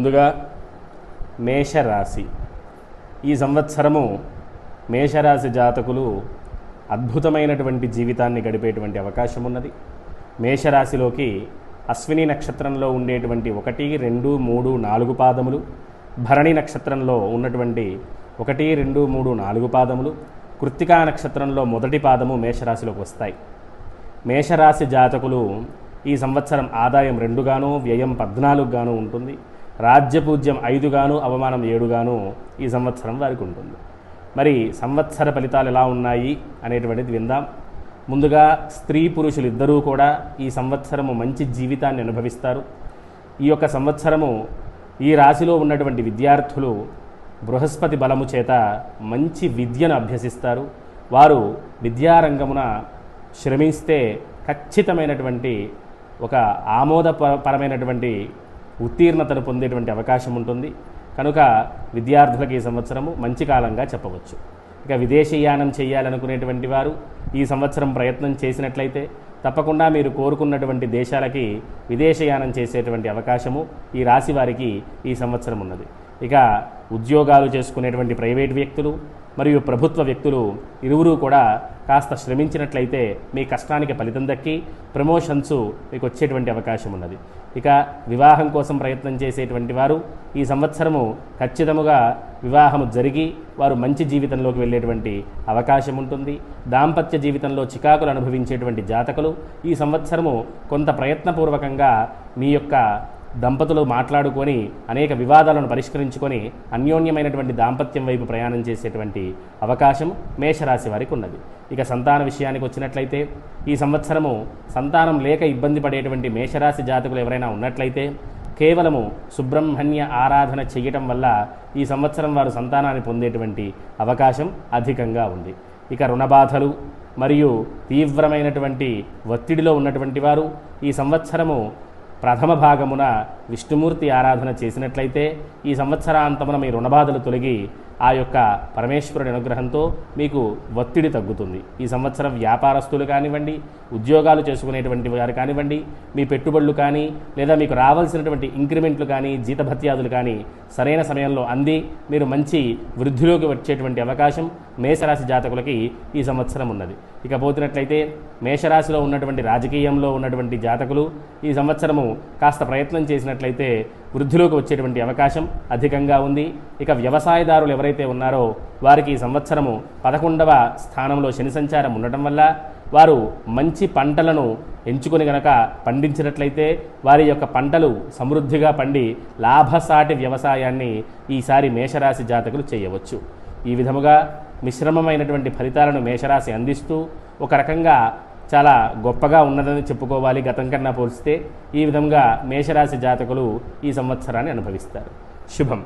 ముందుగా మేషరాశి. ఈ సంవత్సరము మేషరాశి జాతకులు అద్భుతమైనటువంటి జీవితాన్ని గడిపేటువంటి అవకాశం ఉన్నది. మేషరాశిలోకి అశ్విని నక్షత్రంలో ఉండేటువంటి 1, 2, 3, 4 పాదములు, భరణి నక్షత్రంలో ఉన్నటువంటి 1, 2, 3, 4 పాదములు, కృత్తికా నక్షత్రంలో మొదటి పాదము మేషరాశిలోకి వస్తాయి. మేషరాశి జాతకులు ఈ సంవత్సరం ఆదాయం 2 గాను, వ్యయం 14 గాను ఉంటుంది. రాజ్యపూజ్యం 5 గాను, అవమానం 7 గాను ఈ సంవత్సరం వారికి ఉంటుంది. మరి సంవత్సర ఫలితాలు ఎలా ఉన్నాయి అనేటువంటిది విందాం. ముందుగా స్త్రీ పురుషులు ఇద్దరూ కూడా ఈ సంవత్సరము మంచి జీవితాన్ని అనుభవిస్తారు. ఈ యొక్క సంవత్సరము ఈ రాశిలో ఉన్నటువంటి విద్యార్థులు బృహస్పతి బలము చేత మంచి విద్యను అభ్యసిస్తారు. వారు విద్యారంగమున శ్రమిస్తే ఖచ్చితమైనటువంటి ఒక ఆమోదపరమైనటువంటి ఉత్తీర్ణతను పొందేటువంటి అవకాశం ఉంటుంది. కనుక విద్యార్థులకు ఈ సంవత్సరము మంచి కాలంగా చెప్పవచ్చు. ఇక విదేశీయానం చేయాలనుకునేటువంటి వారు ఈ సంవత్సరం ప్రయత్నం చేసినట్లయితే తప్పకుండా మీరు కోరుకున్నటువంటి దేశాలకి విదేశయానం చేసేటువంటి అవకాశము ఈ రాశి వారికి ఈ సంవత్సరం ఉన్నది. ఇక ఉద్యోగాలు చేసుకునేటువంటి ప్రైవేట్ వ్యక్తులు మరియు ప్రభుత్వ వ్యక్తులు ఇరువురు కూడా కాస్త శ్రమించినట్లయితే మీ కష్టానికి ఫలితం దక్కి ప్రమోషన్స్ మీకు వచ్చేటువంటి అవకాశం ఉన్నది. ఇక వివాహం కోసం ప్రయత్నం చేసేటువంటి వారు ఈ సంవత్సరము ఖచ్చితముగా వివాహము జరిగి వారు మంచి జీవితంలోకి వెళ్ళేటువంటి అవకాశం ఉంటుంది. దాంపత్య జీవితంలో చికాకులు అనుభవించేటువంటి జాతకులు ఈ సంవత్సరము కొంత ప్రయత్నపూర్వకంగా మీ యొక్క దంపతులు మాట్లాడుకొని అనేక వివాదాలను పరిష్కరించుకొని అన్యోన్యమైనటువంటి దాంపత్యం వైపు ప్రయాణం చేసేటువంటి అవకాశం మేషరాశి వారికి ఉన్నది. ఇక సంతాన విషయానికి వచ్చినట్లయితే ఈ సంవత్సరము సంతానం లేక ఇబ్బంది పడేటువంటి మేషరాశి జాతకులు ఎవరైనా ఉన్నట్లయితే కేవలము సుబ్రహ్మణ్య ఆరాధన చేయటం వల్ల ఈ సంవత్సరం వారు సంతానాన్ని పొందేటువంటి అవకాశం అధికంగా ఉంది. ఇక రుణబాధలు మరియు తీవ్రమైనటువంటి ఒత్తిడిలో ఉన్నటువంటి వారు ఈ సంవత్సరము ప్రథమ భాగమున విష్ణుమూర్తి ఆరాధన చేసినట్లయితే ఈ సంవత్సరాంతమున మీ రుణబాధలు తొలగి ఆ యొక్క పరమేశ్వరుడి అనుగ్రహంతో మీకు ఒత్తిడి తగ్గుతుంది. ఈ సంవత్సరం వ్యాపారస్తులు కానివ్వండి, ఉద్యోగాలు చేసుకునేటువంటి వారు కానివ్వండి, మీ పెట్టుబడులు కానీ లేదా మీకు రావాల్సినటువంటి ఇంక్రిమెంట్లు కానీ జీతభత్యాదులు కానీ సరైన సమయంలో అంది మీరు మంచి వృద్ధిలోకి వచ్చేటువంటి అవకాశం మేషరాశి జాతకులకి ఈ సంవత్సరం ఉన్నది. ఇక పోతున్నట్లయితే మేషరాశిలో ఉన్నటువంటి రాజకీయంలో ఉన్నటువంటి జాతకులు ఈ సంవత్సరము కాస్త ప్రయత్నం చేసినట్లయితే వృద్ధిలోకి వచ్చేటువంటి అవకాశం అధికంగా ఉంది. ఇక వ్యవసాయదారులు ఎవరైతే ఉన్నారో వారికి ఈ సంవత్సరము 11వ స్థానంలో శని సంచారం ఉండటం వల్ల వారు మంచి పంటలను ఎంచుకొని గనక పండించినట్లయితే వారి యొక్క పంటలు సమృద్ధిగా పండి లాభసాటి వ్యవసాయాన్ని ఈసారి మేషరాశి జాతకులు చేయవచ్చు. ఈ విధముగా మిశ్రమమైనటువంటి ఫలితాలను మేషరాశి అందిస్తూ ఒక రకంగా చాలా గొప్పగా ఉన్నదని చెప్పుకోవాలి. గతం కన్నా పోల్చితే ఈ విధంగా మేషరాశి జాతకులు ఈ సంవత్సరాన్ని అనుభవిస్తారు. శుభం.